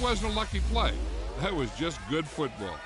wasn't a lucky play. That was just good football.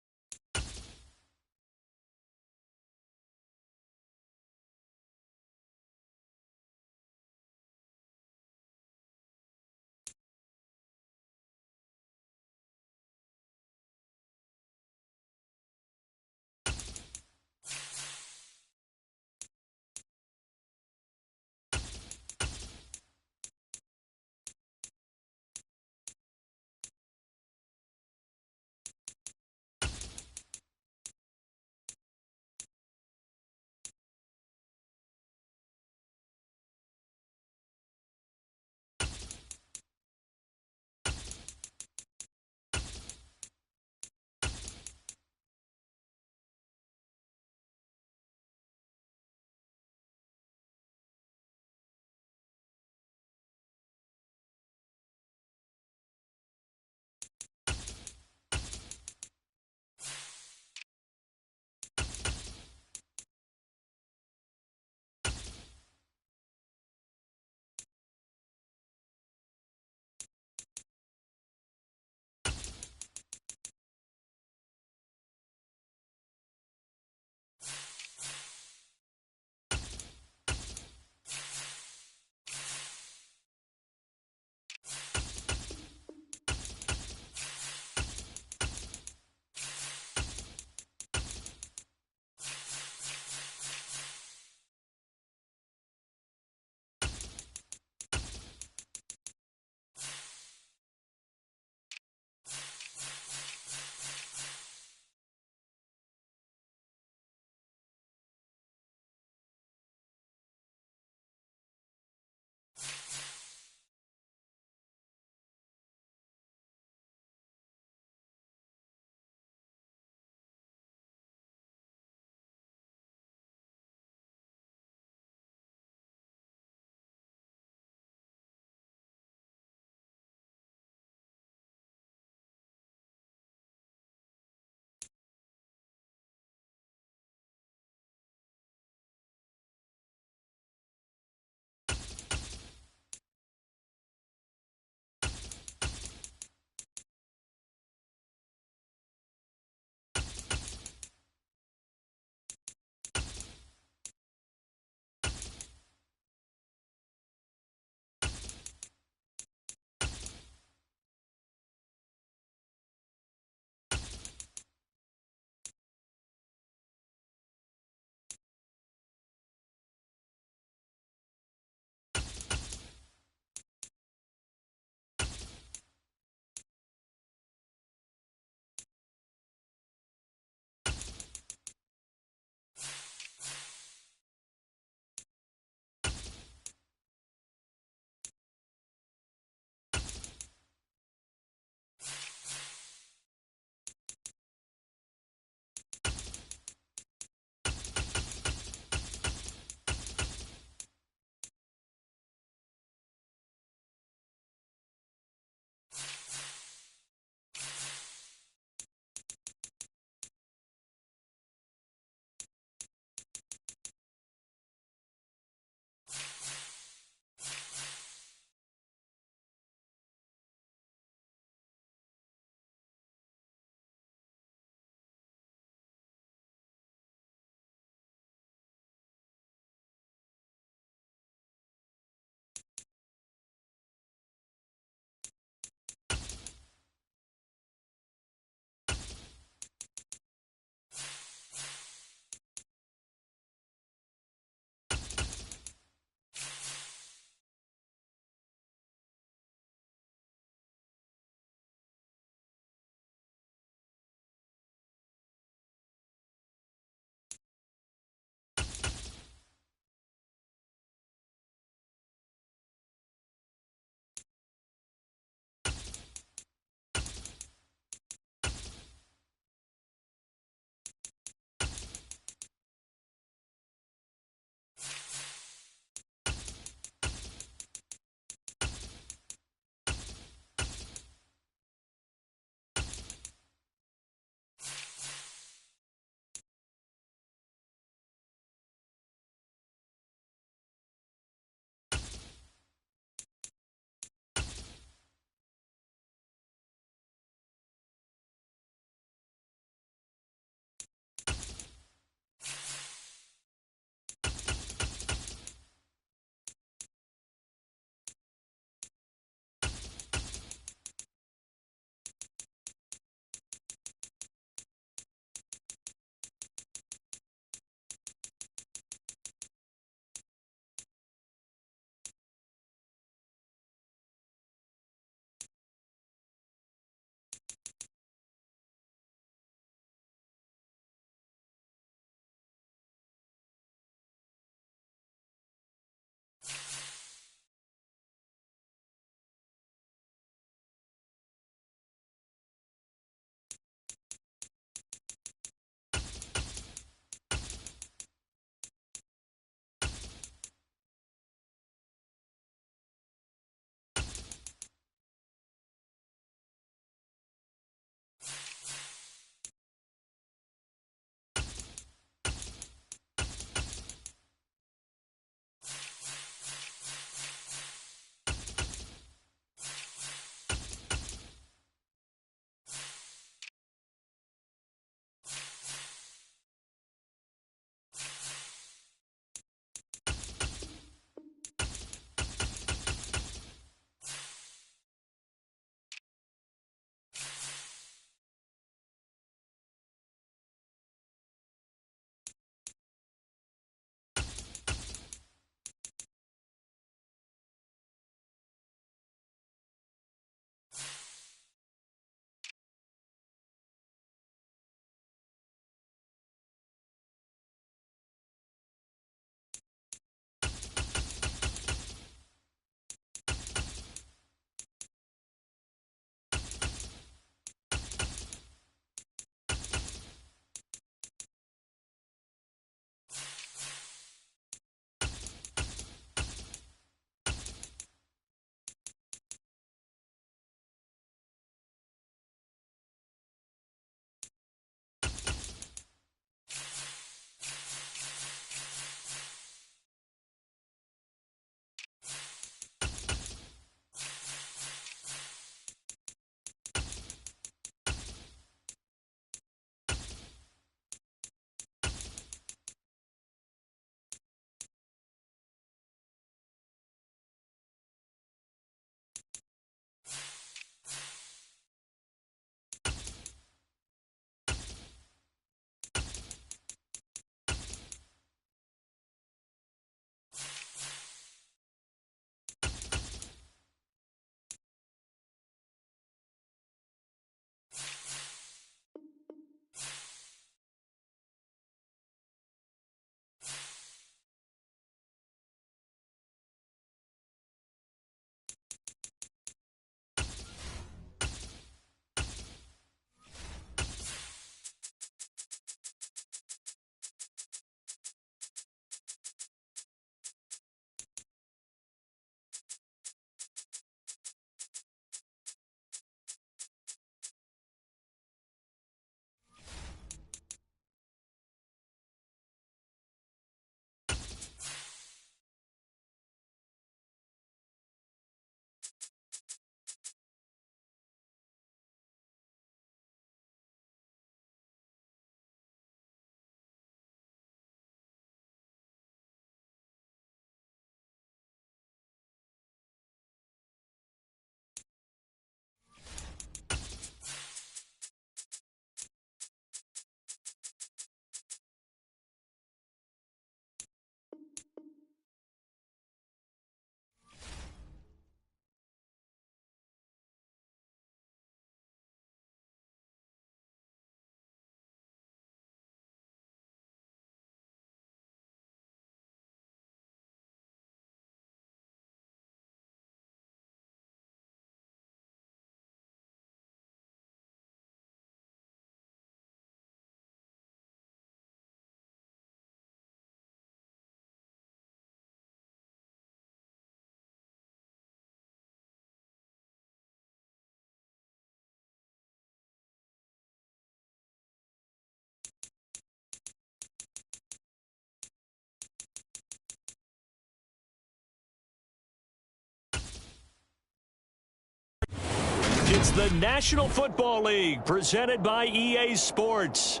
It's the National Football League presented by EA Sports.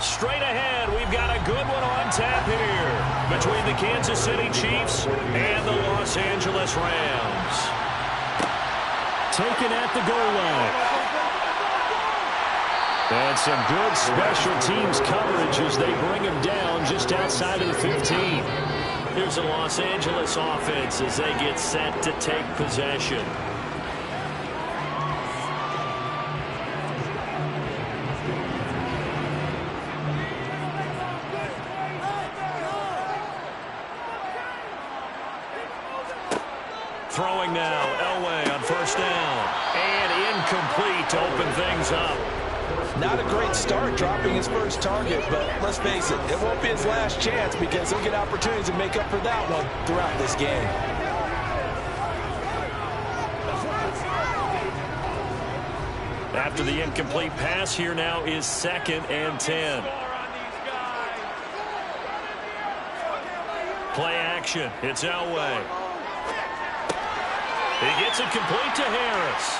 Straight ahead, we've got a good one on tap here between the Kansas City Chiefs and the Los Angeles Rams. Taken at the goal line. And some good special teams coverage as they bring him down just outside of the 15. Here's the Los Angeles offense as they get set to take possession. Throwing now, Elway on first down. And incomplete to open things up. Not a great start dropping his first target, but let's face it, it won't be his last chance because he'll get opportunities to make up for that one throughout this game. After the incomplete pass, here now is 2nd and 10. Play action. It's Elway. He gets it complete to Harris.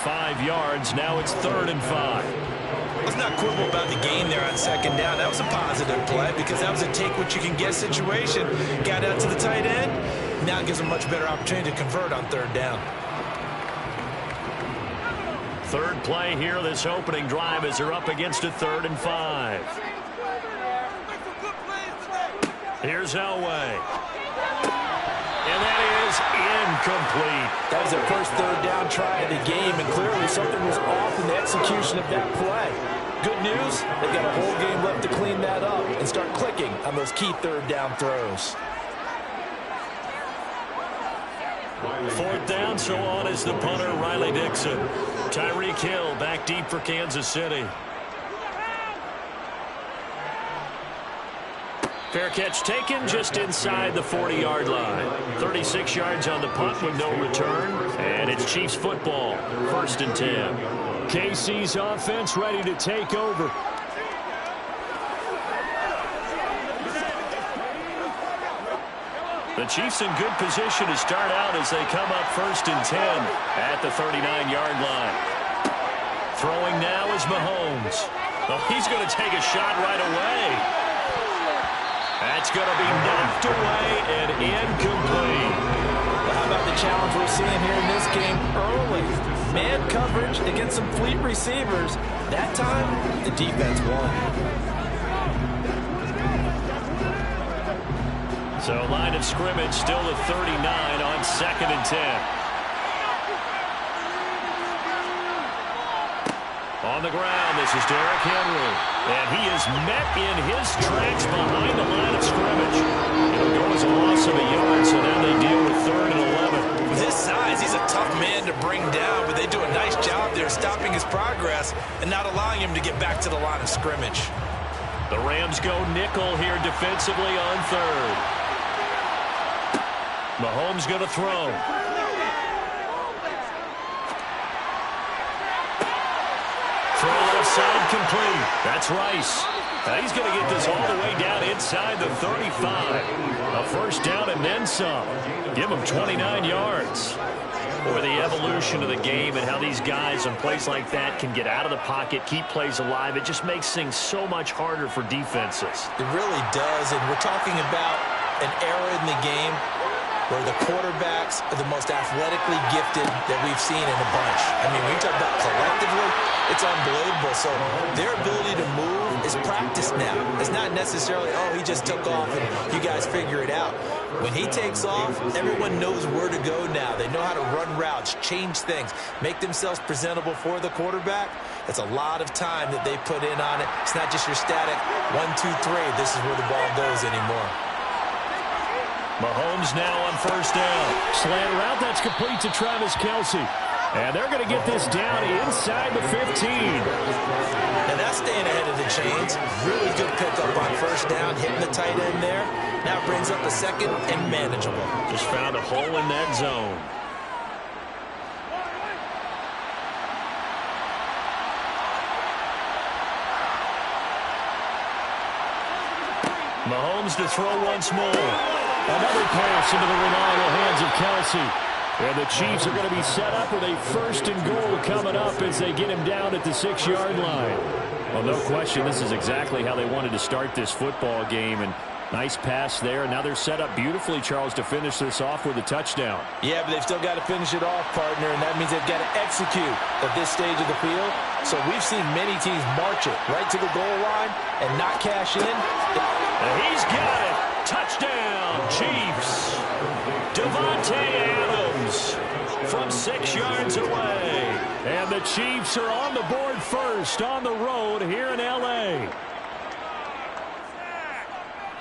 5 yards. Now it's 3rd and 5. Let's not quibble about the gain there on 2nd down. That was a positive play because that was a take-what-you-can-get situation. Got out to the tight end. Now it gives him a much better opportunity to convert on 3rd down. 3rd play here, this opening drive as they're up against a 3rd and 5. Here's Elway. And that is incomplete. That was their first 3rd down try of the game, and clearly something was off in the execution of that play. Good news, they've got a whole game left to clean that up and start clicking on those key 3rd down throws. 4th down, so on is the punter, Riley Dixon. Tyreek Hill back deep for Kansas City. Fair catch taken just inside the 40-yard line. 36 yards on the punt with no return. And it's Chiefs football, 1st and 10. KC's offense ready to take over. The Chiefs in good position to start out as they come up 1st and 10 at the 39-yard line. Throwing now is Mahomes. Oh, he's going to take a shot right away. That's going to be knocked away and incomplete. Well, how about the challenge we're seeing here in this game early? Man coverage against some fleet receivers. That time, the defense won. So line of scrimmage still at 39 on 2nd and 10. On the ground, this is Derrick Henry. And he is met in his tracks behind the line of scrimmage. It'll go as a loss of a yard, so now they deal with 3rd and 11. With his size, he's a tough man to bring down, but they do a nice job there stopping his progress and not allowing him to get back to the line of scrimmage. The Rams go nickel here defensively on 3rd. Mahomes going to throw. Throw left side complete. That's Rice. He's going to get this all the way down inside the 35. A 1st down and then some. Give him 29 yards. Or the evolution of the game and how these guys on plays like that can get out of the pocket, keep plays alive. It just makes things so much harder for defenses. It really does, and we're talking about an era in the game where the quarterbacks are the most athletically gifted that we've seen in a bunch. I mean, when you talk about collectively, it's unbelievable. So their ability to move is practiced now. It's not necessarily, oh, he just took off and you guys figure it out. When he takes off, everyone knows where to go now. They know how to run routes, change things, make themselves presentable for the quarterback. It's a lot of time that they put in on it. It's not just your static 1, 2, 3. This is where the ball goes anymore. Mahomes now on 1st down. Slant route, that's complete to Travis Kelce. And they're going to get this down inside the 15. Now that's staying ahead of the chains. Really good pickup on 1st down, hitting the tight end there. Now brings up a 2nd and manageable. Just found a hole in that zone. Mahomes to throw once more. Another pass into the reliable hands of Kelce. And the Chiefs are going to be set up with a 1st and goal coming up as they get him down at the 6-yard line. Well, no question, this is exactly how they wanted to start this football game. And nice pass there. Now they're set up beautifully, Charles, to finish this off with a touchdown. Yeah, but they've still got to finish it off, partner, and that means they've got to execute at this stage of the field. So we've seen many teams march it right to the goal line and not cash in. And he's got it. Touchdown, Chiefs. Davante Adams from 6 yards away. And the Chiefs are on the board first on the road here in L.A.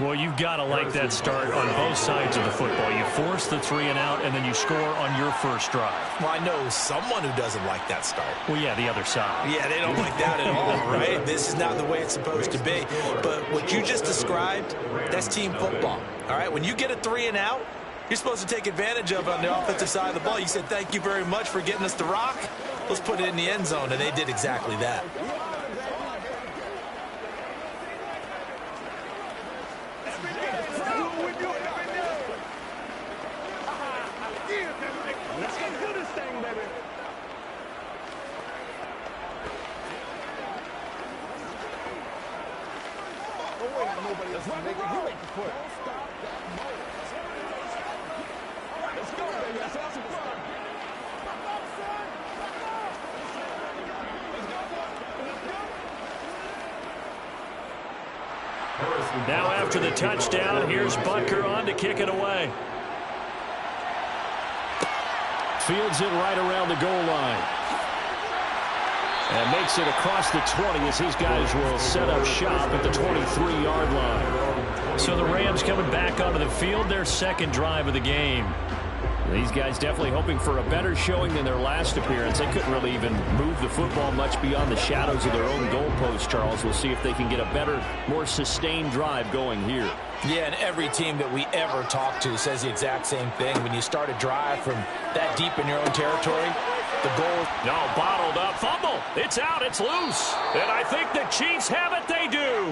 Well, you've got to like that start on both sides of the football. You force the 3 and out, and then you score on your first drive. Well, I know someone who doesn't like that start. Well, yeah, the other side. Yeah, they don't like that at all, right? This is not the way it's supposed to be. But what you just described, that's team football, all right? When you get a 3 and out, you're supposed to take advantage of it on the offensive side of the ball. You said, thank you very much for getting us the rock. Let's put it in the end zone, and they did exactly that. Let's get through this thing, baby. Don't wait on nobody else. Nigga, you make the play. Let's go, baby. Let's have some fun. Now after the touchdown, here's Butker on to kick it away. Fields it right around the goal line. And makes it across the 20 as his guys will set up shop at the 23-yard line. So the Rams coming back onto the field, their 2nd drive of the game. These guys definitely hoping for a better showing than their last appearance. They couldn't really even move the football much beyond the shadows of their own goalpost, Charles. We'll see if they can get a better, more sustained drive going here. Yeah, and every team that we ever talk to says the exact same thing. When you start a drive from that deep in your own territory, the goal... No, bottled up. Fumble. It's out. It's loose. And I think the Chiefs have it. They do.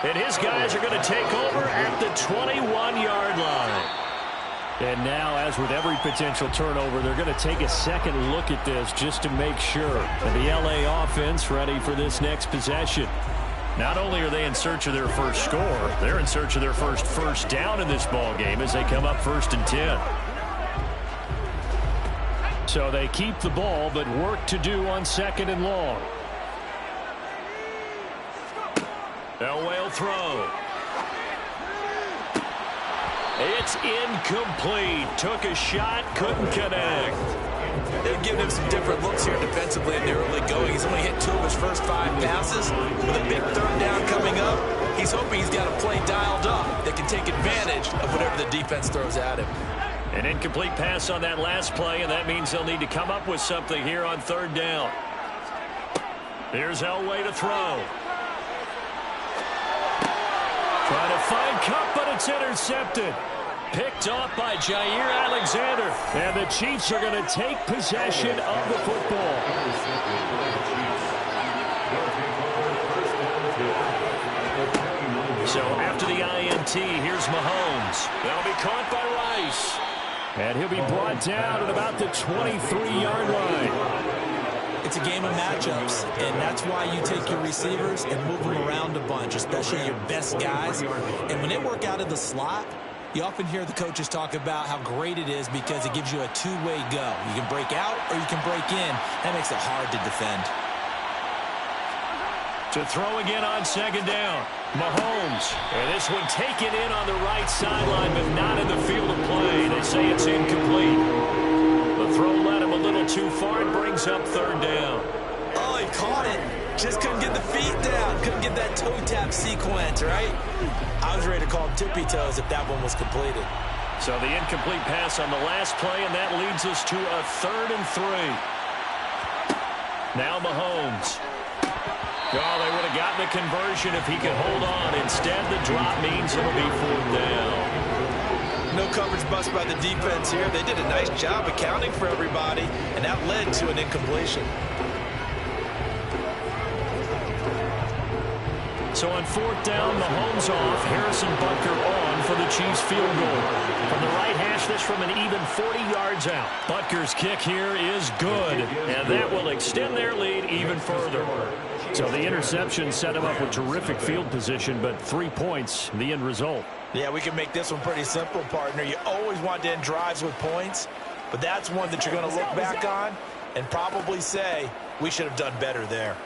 And his guys are going to take over at the 21-yard line. And now, as with every potential turnover, they're going to take a second look at this just to make sure. And the L.A. offense ready for this next possession. Not only are they in search of their first score, they're in search of their first down in this ball game as they come up 1st and 10. So they keep the ball, but work to do on 2nd and long. Elway will throw. It's incomplete. Took a shot, couldn't connect. They're giving him some different looks here defensively in the early going. He's only hit 2 of his first 5 passes. With a big 3rd down coming up, he's hoping he's got a play dialed up that can take advantage of whatever the defense throws at him. An incomplete pass on that last play, and that means they'll need to come up with something here on 3rd down. Here's Elway to throw. Trying to find Kupp, but it's intercepted. Picked off by Jair Alexander. And the Chiefs are going to take possession of the football. So after the INT, here's Mahomes. That'll be caught by Rice. And he'll be brought down at about the 23-yard line. It's a game of matchups, and that's why you take your receivers and move them around a bunch, especially your best guys. And when they work out of the slot, you often hear the coaches talk about how great it is because it gives you a two-way go. You can break out or you can break in. That makes it hard to defend. To throw again on 2nd down. Mahomes. And this one taken in on the right sideline, but not in the field of play. They say it's incomplete. The throw led him a little too far. It brings up 3rd down. Oh, he caught it. Just couldn't get the feet down. Couldn't get that toe tap sequence, right? I was ready to call tippy toes if that one was completed. So the incomplete pass on the last play, and that leads us to a 3rd and 3. Now Mahomes. Oh, they would have gotten the conversion if he could hold on. Instead, the drop means it'll be 4th down. No coverage bust by the defense here. They did a nice job accounting for everybody, and that led to an incompletion. So on 4th down, Mahomes off, Harrison Butker on for the Chiefs field goal. From the right hash, this from an even 40 yards out. Butker's kick here is good, and that will extend their lead even further. So the interception set him up with terrific field position, but 3 points, the end result. Yeah, we can make this one pretty simple, partner. You always want to end drives with points, but that's one that you're going to look back on and probably say, we should have done better there.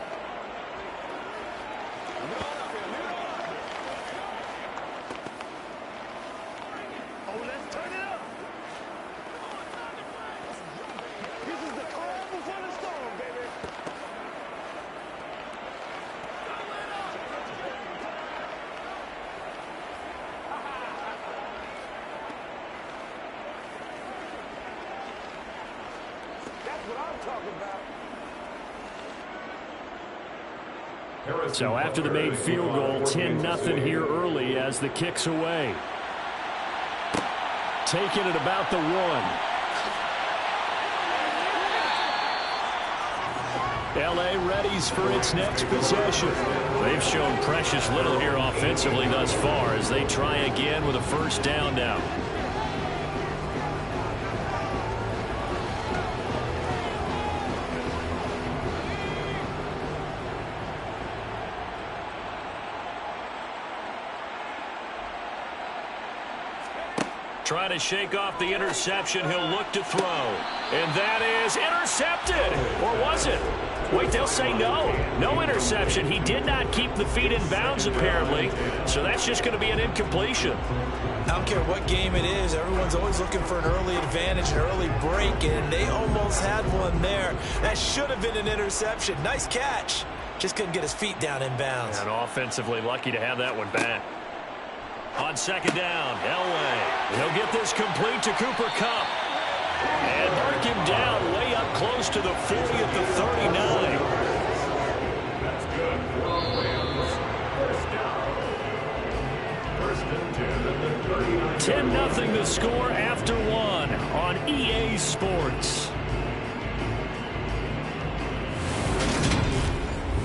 So after the made field goal, 10-0 here early as the kick's away. Taking it about the 1. L.A. readies for its next possession. They've shown precious little here offensively thus far as they try again with a first down now. Trying to shake off the interception. He'll look to throw. And that is intercepted. Or was it? Wait, they'll say no. No interception. He did not keep the feet in bounds, apparently. So that's just going to be an incompletion. I don't care what game it is. Everyone's always looking for an early advantage, an early break, and they almost had one there. That should have been an interception. Nice catch. Just couldn't get his feet down in bounds. And offensively lucky to have that one back. On 2nd down, Elway. He'll get this complete to Cooper Kupp. And mark him down way up close to the 40 at the 39. That's good. 10-0 the score after 1 on EA Sports.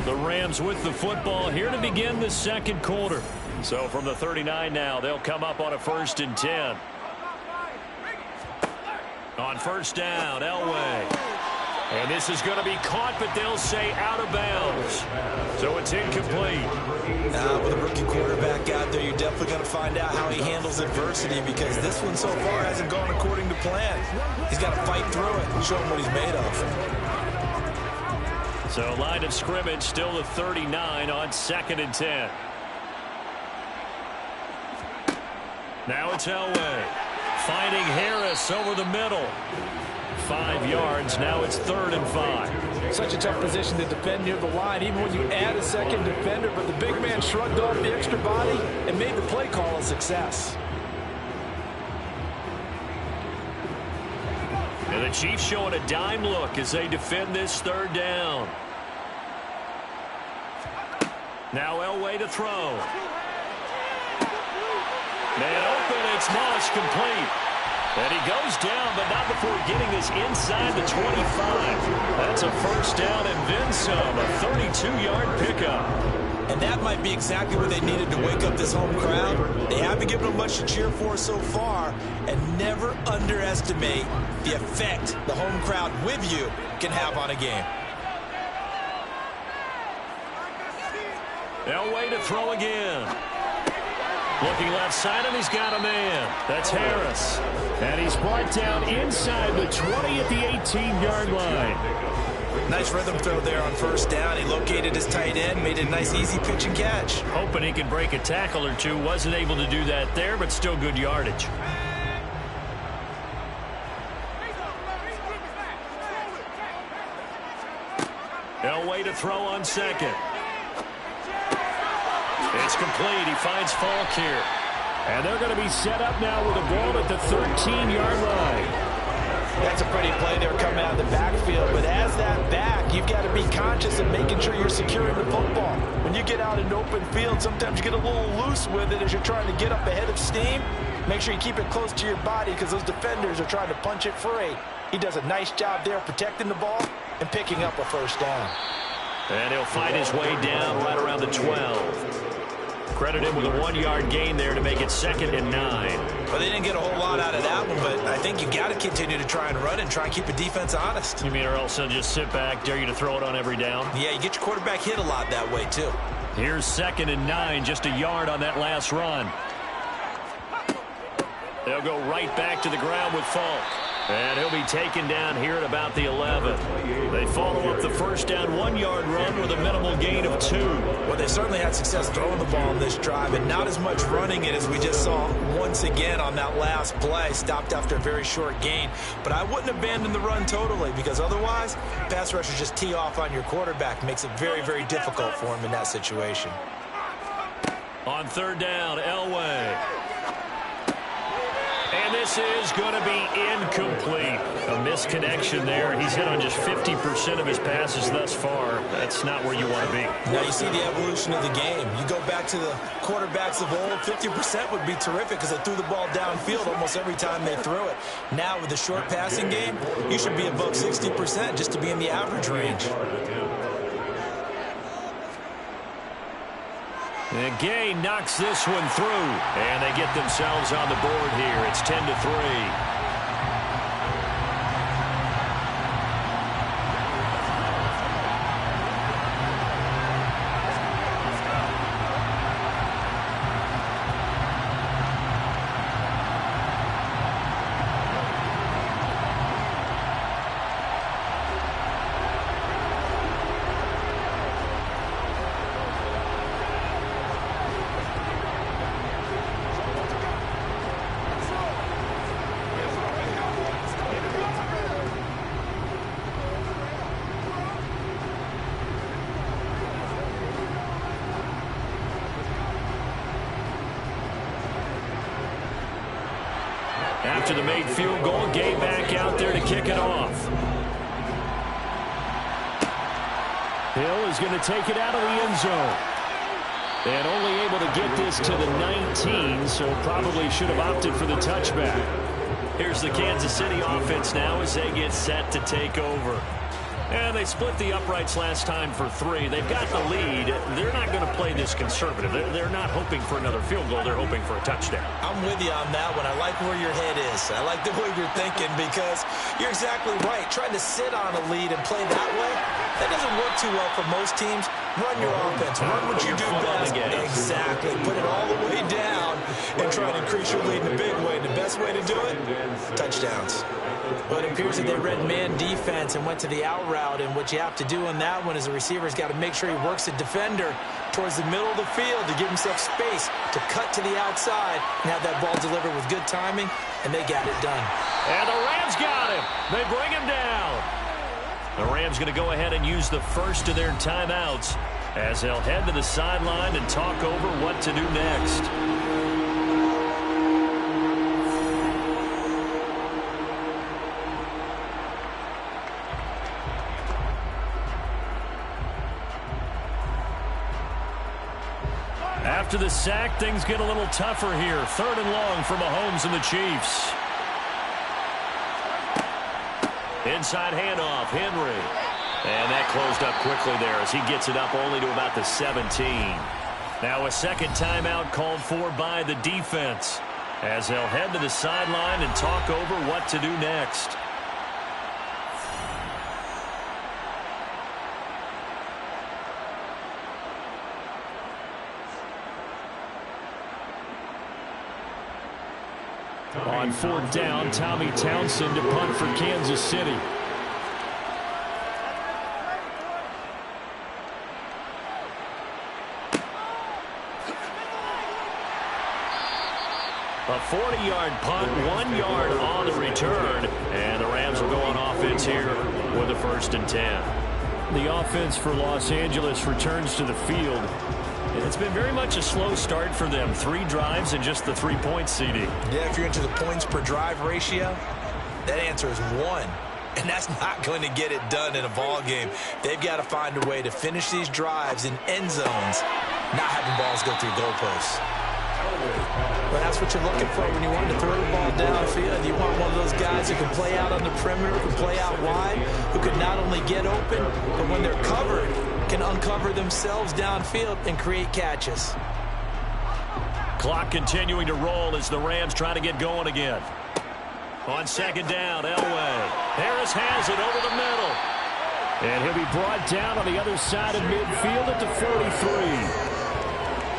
The Rams with the football here to begin the second quarter. So from the 39 now, they'll come up on a 1st and 10. On 1st down, Elway. And this is going to be caught, but they'll say out of bounds. So it's incomplete. With a rookie quarterback out there, you're definitely going to find out how he handles adversity because this one so far hasn't gone according to plan. He's got to fight through it and show him what he's made of. So line of scrimmage still the 39 on 2nd and 10. Now it's Elway. Finding Harris over the middle. 5 yards. Now it's 3rd and 5. Such a tough position to defend near the line, even when you add a second defender. But the big man shrugged off the extra body and made the play call a success. And the Chiefs showing a dime look as they defend this 3rd down. Now Elway to throw. Man open, it's Moss complete. And he goes down, but not before getting us inside the 25. That's a 1st down and then some, a 32-yard pickup. And that might be exactly what they needed to wake up this home crowd. They haven't given them much to cheer for so far, and never underestimate the effect the home crowd with you can have on a game. Elway to throw again. Looking left side, and he's got a man. That's Harris. And he's brought down inside the 20 at the 18-yard line. Nice rhythm throw there on 1st down. He located his tight end, made a nice easy pitch and catch. Hoping he can break a tackle or two. Wasn't able to do that there, but still good yardage. Elway to throw on 2nd. It's complete. He finds Falk here. And they're going to be set up now with a ball at the 13-yard line. That's a pretty play there coming out of the backfield. But as that back, you've got to be conscious of making sure you're securing the football. When you get out in open field, sometimes you get a little loose with it as you're trying to get up ahead of steam. Make sure you keep it close to your body because those defenders are trying to punch it free. He does a nice job there protecting the ball and picking up a 1st down. And he'll fight his way down right around the 12. Credit him with a 1-yard gain there to make it 2nd and 9. Well, they didn't get a whole lot out of that one, but I think you got to continue to try and run and try and keep the defense honest. You mean or else they'll just sit back, dare you to throw it on every down? Yeah, you get your quarterback hit a lot that way, too. Here's 2nd and 9, just a yard on that last run. They'll go right back to the ground with Falk. And he'll be taken down here at about the 11. They follow up the first down 1-yard run with a minimal gain of 2. Well, they certainly had success throwing the ball on this drive, and not as much running it as we just saw once again on that last play. Stopped after a very short gain. But I wouldn't abandon the run totally, because otherwise, pass rushers just tee off on your quarterback. Makes it very, very difficult for him in that situation. On 3rd down, Elway. And this is going to be incomplete. A misconnection there. He's hit on just 50% of his passes thus far. That's not where you want to be. Now you see the evolution of the game. You go back to the quarterbacks of old, 50% would be terrific because they threw the ball downfield almost every time they threw it. Now with the short passing game, you should be above 60% just to be in the average range. And Gay knocks this one through, and they get themselves on the board here. It's 10-3. After the made field goal, Gay back out there to kick it off. Hill is going to take it out of the end zone. And only able to get this to the 19, so probably should have opted for the touchback. Here's the Kansas City offense now as they get set to take over. And they split the uprights last time for 3. They've got the lead. They're not going to play this conservative. They're not hoping for another field goal. They're hoping for a touchdown. I'm with you on that one. I like where your head is. I like the way you're thinking because you're exactly right. Trying to sit on a lead and play that way, that doesn't work too well for most teams. Run your offense. Run what you do best. Exactly. Put it all the way down and try to increase your lead in a big way. The best way to do it, touchdowns. But it appears that they read man defense and went to the out route, and what you have to do on that one is the receiver's got to make sure he works the defender towards the middle of the field to give himself space to cut to the outside and have that ball delivered with good timing, and they got it done. And the Rams got him. They bring him down. The Rams going to go ahead and use the first of their timeouts as they'll head to the sideline and talk over what to do next. After the sack, things get a little tougher here. 3rd and long for Mahomes and the Chiefs. Inside handoff, Henry. And that closed up quickly there as he gets it up only to about the 17. Now a second timeout called for by the defense as they'll head to the sideline and talk over what to do next. On 4th down, Tommy Townsend to punt for Kansas City. A 40-yard punt, 1 yard on the return, and the Rams will go on offense here with a 1st and 10. The offense for Los Angeles returns to the field. It's been very much a slow start for them. 3 drives and just the 3 points, CD. Yeah, if you're into the points per drive ratio, that answer is 1. And that's not going to get it done in a ball game. They've got to find a way to finish these drives in end zones, not having balls go through goalposts. But that's what you're looking for when you want to throw the ball downfield. You want one of those guys who can play out on the perimeter, who can play out wide, who can not only get open, but when they're covered, can uncover themselves downfield and create catches. clock continuing to roll as the Rams try to get going again. On second down, Elway. Harris has it over the middle. And he'll be brought down on the other side of midfield at the 43.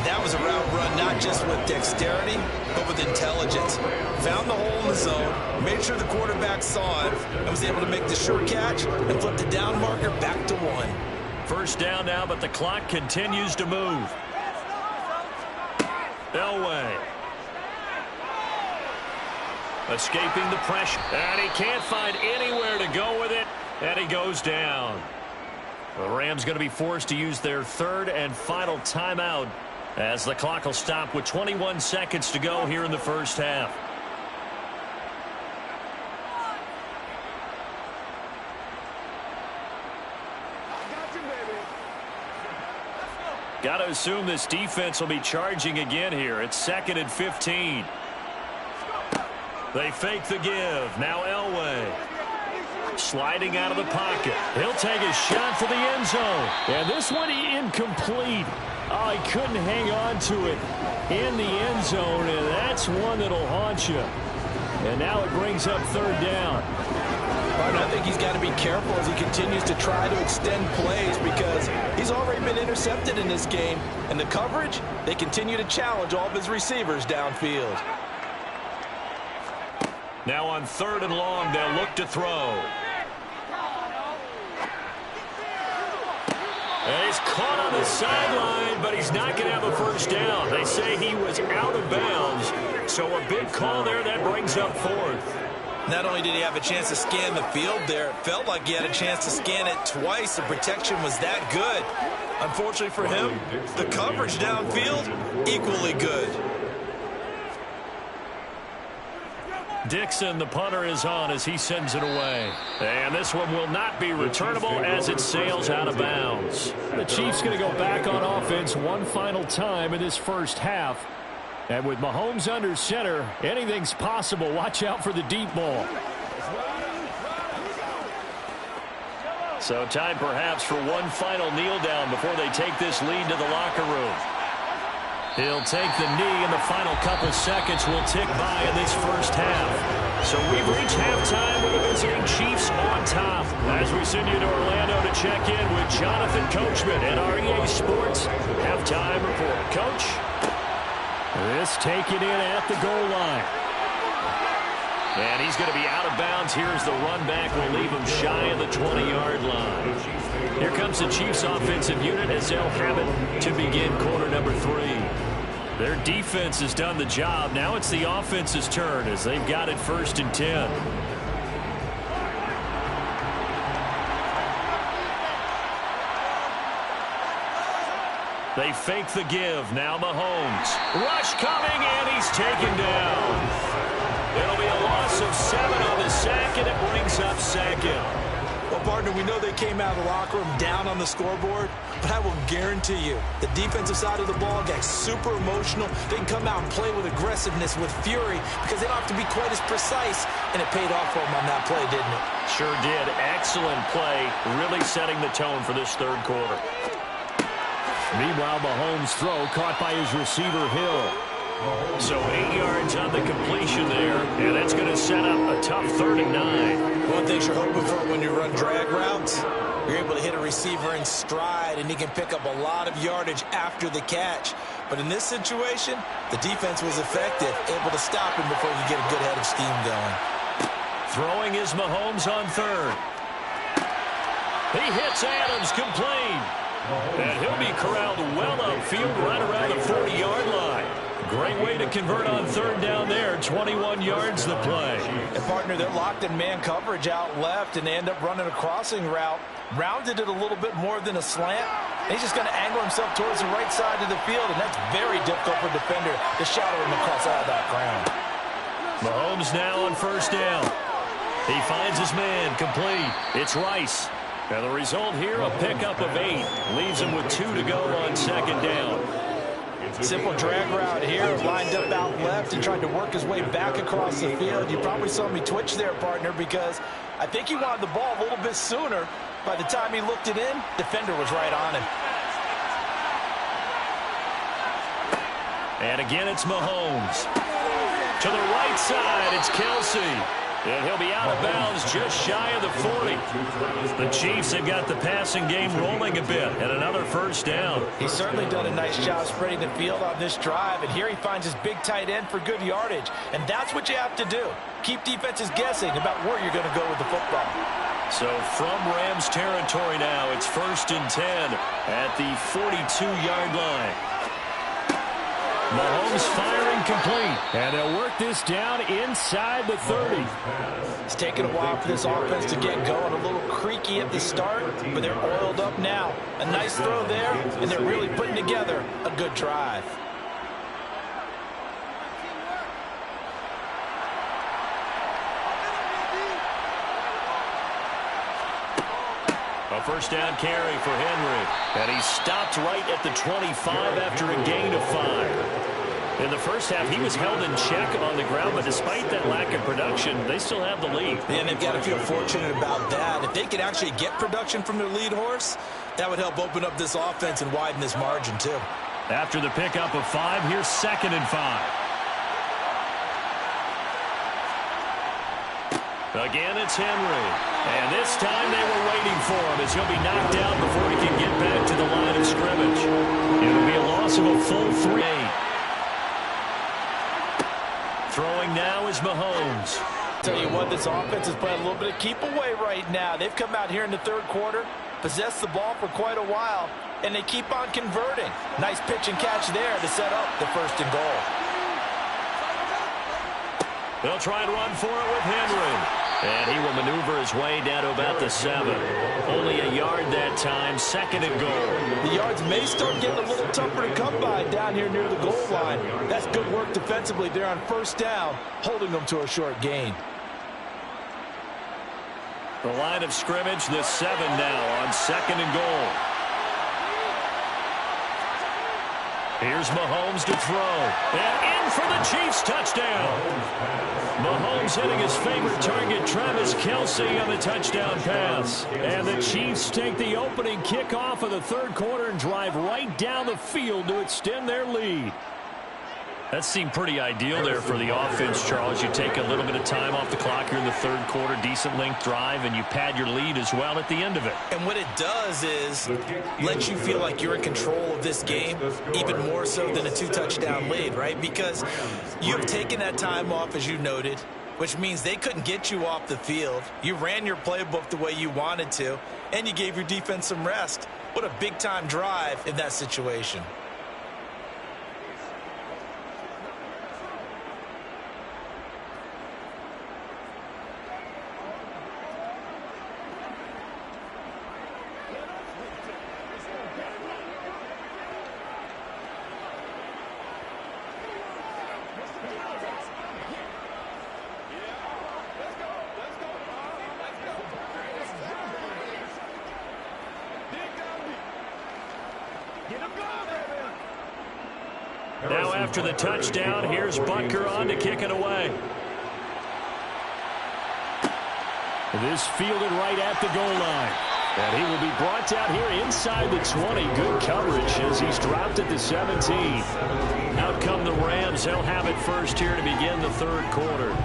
That was a route run not just with dexterity, but with intelligence. Found the hole in the zone, made sure the quarterback saw it, and was able to make the short catch and flip the down marker back to 1. First down now, but the clock continues to move. Elway. Escaping the pressure. And he can't find anywhere to go with it, and he goes down. The Rams going to be forced to use their third and final timeout as the clock will stop with 21 seconds to go here in the first half. Got to assume this defense will be charging again here. It's 2nd and 15. They fake the give. Now Elway. Sliding out of the pocket. He'll take a shot for the end zone. And this one incomplete. Oh, he couldn't hang on to it in the end zone, and that's one that'll haunt you. And now it brings up third down. I think he's got to be careful as he continues to try to extend plays because he's already been intercepted in this game. And the coverage, they continue to challenge all of his receivers downfield. Now on 3rd and long, they'll look to throw. And he's caught on the sideline, but he's not going to have a first down. They say he was out of bounds, so a big call there that brings up 4th. Not only did he have a chance to scan the field there, it felt like he had a chance to scan it twice. The protection was that good. Unfortunately for him, the coverage downfield, equally good. Dixon, the punter, is on as he sends it away. And this one will not be returnable as it sails out of bounds. The Chiefs going to go back on offense one final time in this first half. And with Mahomes under center, anything's possible. Watch out for the deep ball. So time perhaps for one final kneel down before they take this lead to the locker room. He'll take the knee, and the final couple seconds will tick by in this first half. So we've reached halftime with the visiting Chiefs on top. As we send you to Orlando to check in with Jonathan Coachman at our EA Sports Halftime Report. Coach? This taken in at the goal line. And he's going to be out of bounds. Here's the run back. Will leave him shy of the 20-yard line. Here comes the Chiefs offensive unit as they'll have it to begin quarter number 3. Their defense has done the job. Now it's the offense's turn as they've got it 1st and 10. They fake the give. Now Mahomes. Rush coming, and he's taken down. It'll be a loss of 7 on the sack, and it brings up 2nd. Well, partner, we know they came out of the locker room down on the scoreboard, but I will guarantee you the defensive side of the ball got super emotional. They can come out and play with aggressiveness, with fury, because they don't have to be quite as precise, and it paid off for them on that play, didn't it? Sure did. Excellent play, really setting the tone for this third quarter. Meanwhile, Mahomes' throw caught by his receiver, Hill. So 8 yards on the completion there, and that's going to set up a tough 3rd and 9. One thing you're hoping for when you run drag routes, you're able to hit a receiver in stride, and he can pick up a lot of yardage after the catch. But in this situation, the defense was effective, able to stop him before you get a good head of steam going. Throwing is Mahomes on 3rd. He hits Adams, complete. And he'll be corralled well upfield right around the 40-yard line. Great way to convert on 3rd down there. 21 yards the play. And, partner, they're locked in man coverage out left, and they end up running a crossing route. Rounded it a little bit more than a slant. And he's just going to angle himself towards the right side of the field, and that's very difficult for a defender to shadow him across all that ground. Mahomes now on 1st down. He finds his man, complete. It's Rice. And the result here, a pickup of 8. Leaves him with 2 to go on 2nd down. Simple drag route here, lined up out left and tried to work his way back across the field. You probably saw me twitch there, partner, because I think he wanted the ball a little bit sooner. By the time he looked it in, defender was right on him. And again, it's Mahomes. To the right side, it's Kelsey. And he'll be out of bounds just shy of the 40. The Chiefs have got the passing game rolling a bit, and another first down. He's certainly done a nice job spreading the field on this drive, and here he finds his big tight end for good yardage. And that's what you have to do. Keep defenses guessing about where you're going to go with the football. So from Rams territory now, it's 1st and 10 at the 42-yard line. Mahomes firing complete. And they'll work this down inside the 30. It's taken a while for this offense to get going. A little creaky at the start, but they're oiled up now. A nice throw there, and they're really putting together a good drive. A first down carry for Henry. And he stopped right at the 25 after a gain of 5. In the first half, he was held in check on the ground, but despite that lack of production, they still have the lead. And they've got to feel fortunate about that. If they could actually get production from their lead horse, that would help open up this offense and widen this margin, too. After the pickup of 5, here's 2nd and 5. Again, it's Henry. And this time they were waiting for him as he'll be knocked down before he can get back to the line of scrimmage. It'll be a loss of a full 3. Throwing now is Mahomes. Tell you what, this offense is playing a little bit of keep away right now. They've come out here in the third quarter, possessed the ball for quite a while, and they keep on converting. Nice pitch and catch there to set up the 1st and goal. They'll try and run for it with Henry. And he will maneuver his way down to about the 7. Only a yard that time, 2nd and goal. The yards may start getting a little tougher to come by down here near the goal line. That's good work defensively there on 1st down, holding them to a short gain. The line of scrimmage, the 7 now on 2nd and goal. Here's Mahomes to throw. And in for the Chiefs touchdown. Mahomes hitting his favorite target, Travis Kelce, on the touchdown pass. And the Chiefs take the opening kickoff of the third quarter and drive right down the field to extend their lead. That seemed pretty ideal there for the offense, Charles. You take a little bit of time off the clock here in the third quarter, decent length drive, and you pad your lead as well at the end of it. And what it does is let you feel like you're in control of this game, even more so than a 2-touchdown lead, right? Because you've taken that time off, as you noted, which means they couldn't get you off the field. You ran your playbook the way you wanted to, and you gave your defense some rest. What a big-time drive in that situation. Now after the touchdown, here's Butker on to kick it away. This fielded right at the goal line. And he will be brought down here inside the 20. Good coverage as he's dropped at the 17. Out come the Rams. They'll have it first here to begin the third quarter.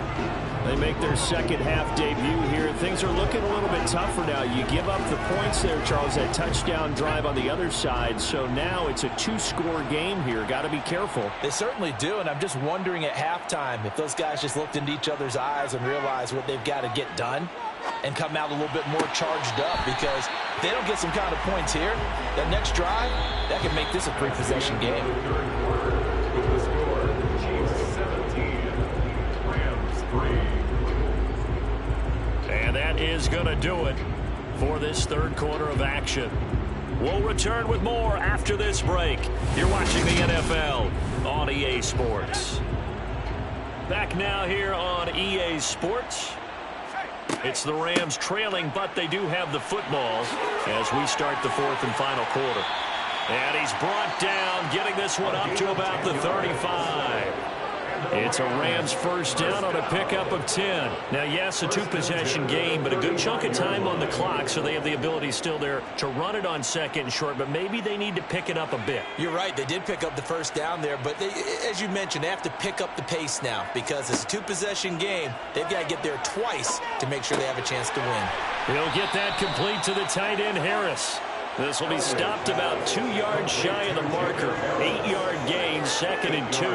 They make their second half debut here. Things are looking a little bit tougher now. You give up the points there, Charles, that touchdown drive on the other side. So now it's a 2-score game here. Got to be careful. They certainly do, and I'm just wondering at halftime if those guys just looked into each other's eyes and realized what they've got to get done and come out a little bit more charged up, because if they don't get some kind of points here, that next drive, that can make this a 3-possession game. And that is going to do it for this third quarter of action. We'll return with more after this break. You're watching the NFL on EA Sports. Back now here on EA Sports. It's the Rams trailing, but they do have the football as we start the fourth and final quarter. And he's brought down, getting this one up to about the 35. It's a Rams first down on a pickup of 10. Now, yes, a two-possession game, but a good chunk of time on the clock, so they have the ability still there to run it on second and short, but maybe they need to pick it up a bit. You're right. They did pick up the first down there, but as you mentioned, they have to pick up the pace now because it's a two-possession game. They've got to get there twice to make sure they have a chance to win. He'll get that complete to the tight end, Harris. This will be stopped about 2 yards shy of the marker. 8-yard gain, 2nd and 2.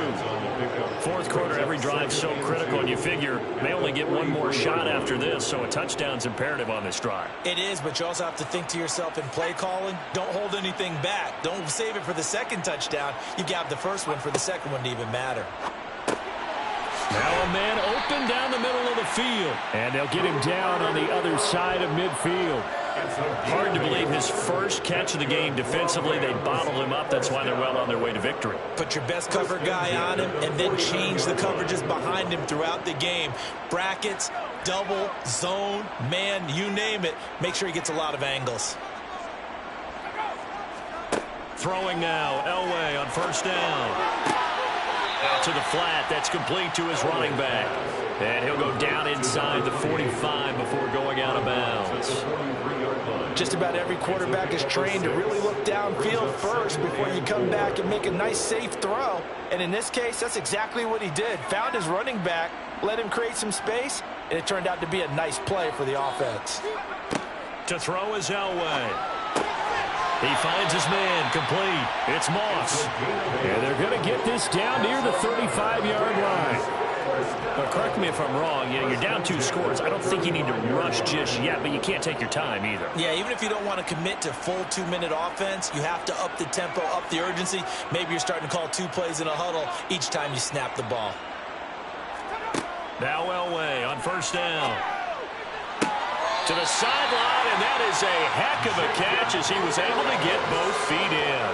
Fourth quarter, every drive so critical, and you figure may only get one more shot after this, so a touchdown's imperative on this drive. It is, but you also have to think to yourself in play calling, don't hold anything back. Don't save it for the second touchdown. You've got the first one for the second one to even matter. Now a man open down the middle of the field, and they'll get him down on the other side of midfield. Hard to believe his first catch of the game defensively. They bottled him up. That's why they're well on their way to victory. Put your best cover guy on him and then change the coverages behind him throughout the game. Brackets, double, zone, man, you name it. Make sure he gets a lot of angles. Throwing now, Elway on first down. Out to the flat. That's complete to his running back. And he'll go down inside the 45 before going out of bounds. Just about every quarterback is trained to really look downfield first before you come back and make a nice, safe throw. And in this case, that's exactly what he did. Found his running back, let him create some space, and it turned out to be a nice play for the offense. To throw is Elway. He finds his man, complete. It's Moss. And they're going to get this down near the 35-yard line. But correct me if I'm wrong, you're down 2 scores. I don't think you need to rush just yet, but you can't take your time either. Yeah, even if you don't want to commit to full 2-minute offense, you have to up the tempo, up the urgency. Maybe you're starting to call 2 plays in a huddle each time you snap the ball. Now Elway on first down. To the sideline, and that is a heck of a catch as he was able to get both feet in.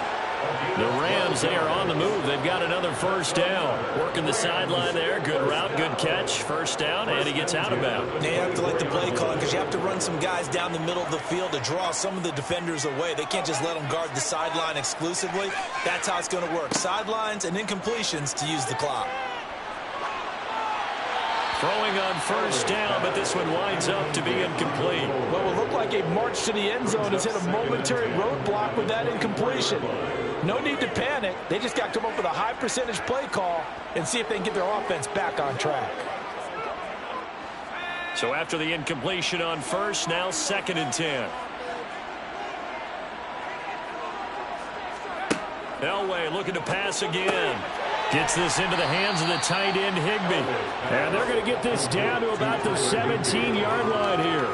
The Rams, they are on the move. They've got another first down. Working the sideline there. Good route, good catch. First down, and he gets out of bounds. You have to like the play call because you have to run some guys down the middle of the field to draw some of the defenders away. They can't just let them guard the sideline exclusively. That's how it's going to work. Sidelines and incompletions to use the clock. Throwing on first down, but this one winds up to be incomplete. What will look like a march to the end zone has hit a momentary roadblock with that incompletion. No need to panic. They just got to come up with a high percentage play call and see if they can get their offense back on track. So after the incompletion on first, now 2nd and 10. Elway looking to pass again. Gets this into the hands of the tight end, Higbee. And they're going to get this down to about the 17-yard line here.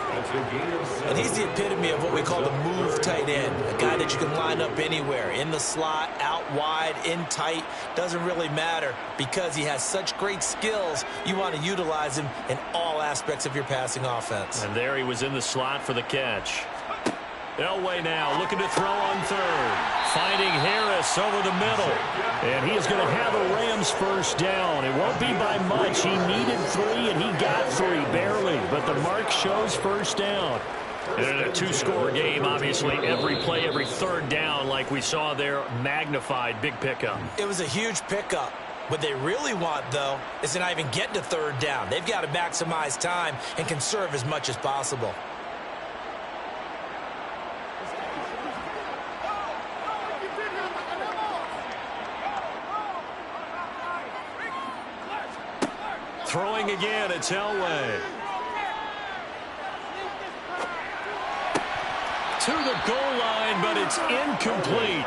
And he's the epitome of what we call the move tight end. A guy that you can line up anywhere. In the slot, out wide, in tight. Doesn't really matter because he has such great skills. You want to utilize him in all aspects of your passing offense. And there he was in the slot for the catch. Elway now looking to throw on third. Finding Harris over the middle. And he is going to have a Rams first down. It won't be by much. He needed 3, and he got 3, barely. But the mark shows first down. And in a 2-score game, obviously, every play, every third down, like we saw there, magnified, big pickup. It was a huge pickup. What they really want, though, is to not even get to third down. They've got to maximize time and conserve as much as possible. Throwing again, it's Elway. To the goal line, but it's incomplete.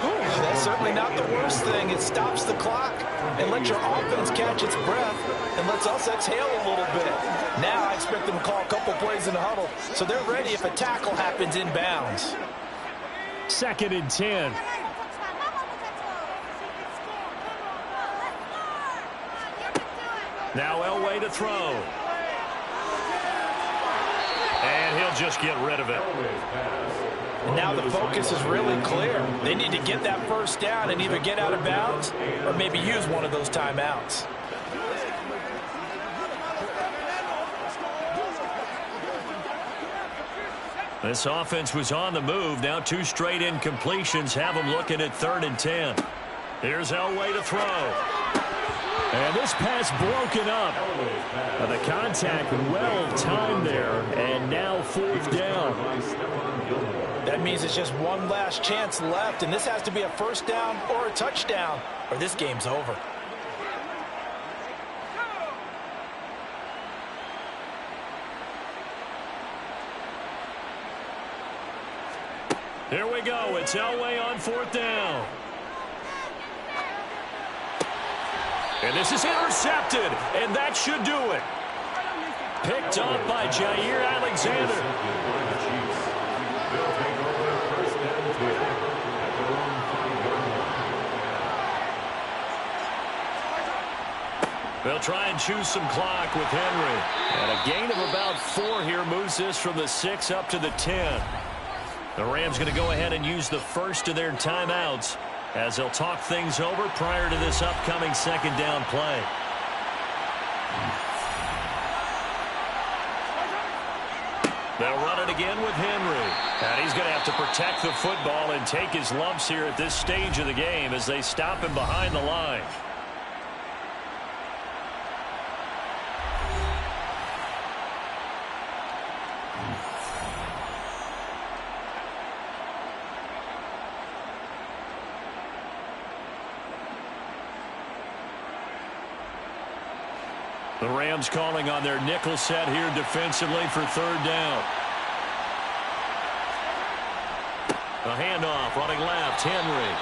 Ooh, that's certainly not the worst thing. It stops the clock and lets your offense catch its breath and lets us exhale a little bit. Now I expect them to call a couple plays in the huddle so they're ready if a tackle happens inbounds. 2nd and 10. Now Elway to throw. And he'll just get rid of it. And now the focus is really clear. They need to get that first down and either get out of bounds or maybe use one of those timeouts. This offense was on the move. Now 2 straight incompletions have them looking at 3rd and 10. Here's Elway to throw. And this pass broken up. The contact well timed there, and now 4th down. That means it's just one last chance left, and this has to be a 1st down or a touchdown, or this game's over. Here we go. It's Elway on 4th down. And this is intercepted, and that should do it. Picked up by Jair Alexander. They'll try and choose some clock with Henry. And a gain of about 4 here moves this from the 6 up to the 10. The Rams going to go ahead and use the first of their timeouts as they'll talk things over prior to this upcoming 2nd down play. They'll run it again with Henry. And he's going to have to protect the football and take his lumps here at this stage of the game as they stop him behind the line. The Rams calling on their nickel set here defensively for 3rd down. A handoff running left, Henry.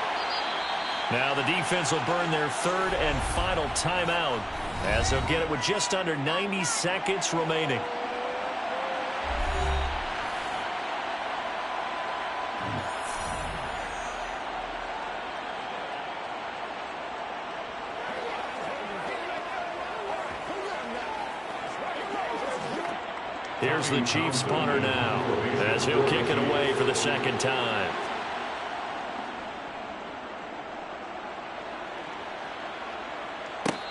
Now the defense will burn their 3rd and final timeout as they'll get it with just under 90 seconds remaining. Here's the Chiefs punter now as he'll kick it away for the 2nd time.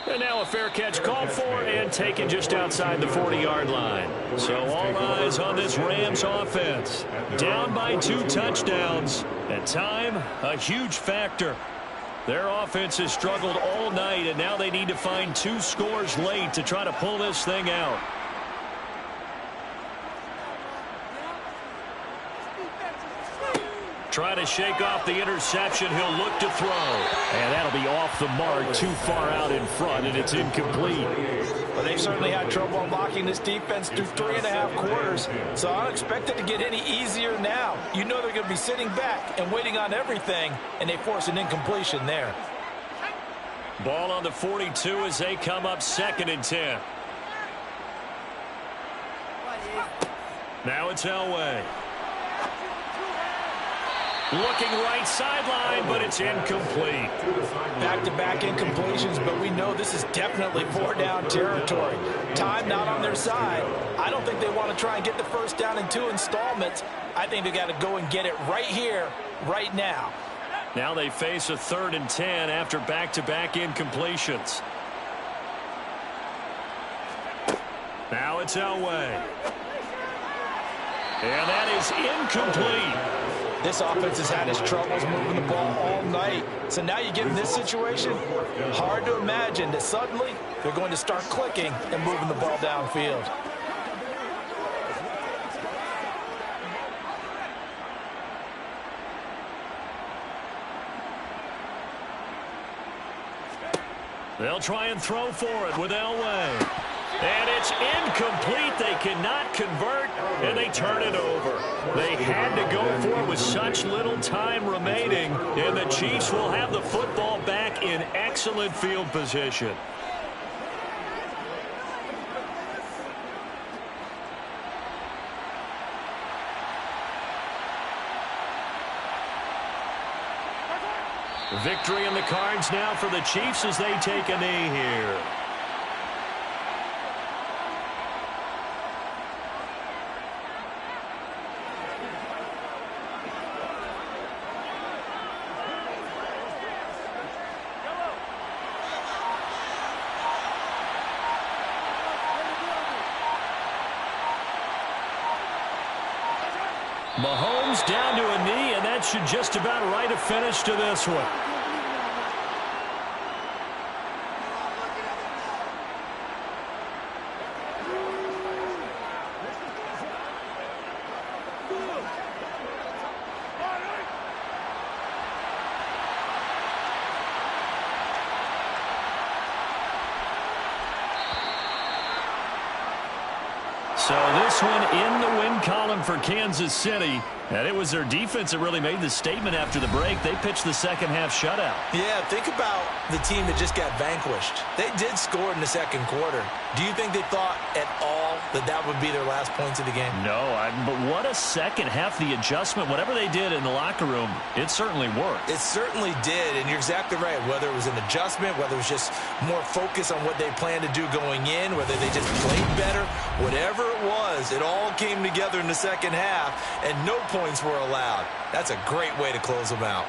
And now a fair catch called for and taken just outside the 40-yard line. So all eyes on this Rams offense. Down by 2 touchdowns. And time, a huge factor. Their offense has struggled all night, and now they need to find 2 scores late to try to pull this thing out. Trying to shake off the interception. He'll look to throw. And that'll be off the mark, too far out in front, and it's incomplete. Well, they've certainly had trouble unlocking this defense through 3.5 quarters, so I don't expect it to get any easier now. You know they're going to be sitting back and waiting on everything, and they force an incompletion there. Ball on the 42 as they come up 2nd and 10. Now it's Elway. Looking right sideline, but it's incomplete. Back-to-back incompletions, but we know this is definitely 4-down territory. Time not on their side. I don't think they want to try and get the 1st down in 2 installments. I think they got to go and get it right here, right now. Now they face a 3rd and 10 after back-to-back incompletions. Now it's Elway. And that is incomplete. This offense has had its troubles moving the ball all night. So now you get in this situation, hard to imagine that suddenly they're going to start clicking and moving the ball downfield. They'll try and throw for it with Elway. And it's incomplete. They cannot convert, and they turn it over. They had to go for it with such little time remaining, and the Chiefs will have the football back in excellent field position. Victory in the cards now for the Chiefs as they take a knee here. Mahomes down to a knee, and that should just about write a finish to this one. So this one in the win column for Kansas City. And it was their defense that really made the statement after the break. They pitched the second-half shutout. Yeah, think about the team that just got vanquished. They did score in the second quarter. Do you think they thought at all that that would be their last points of the game? No, but what a second half. The adjustment, whatever they did in the locker room, it certainly worked. It certainly did, and you're exactly right. Whether it was an adjustment, whether it was just more focus on what they planned to do going in, whether they just played better, whatever it was, it all came together in the second half, and no points were allowed. That's a great way to close them out.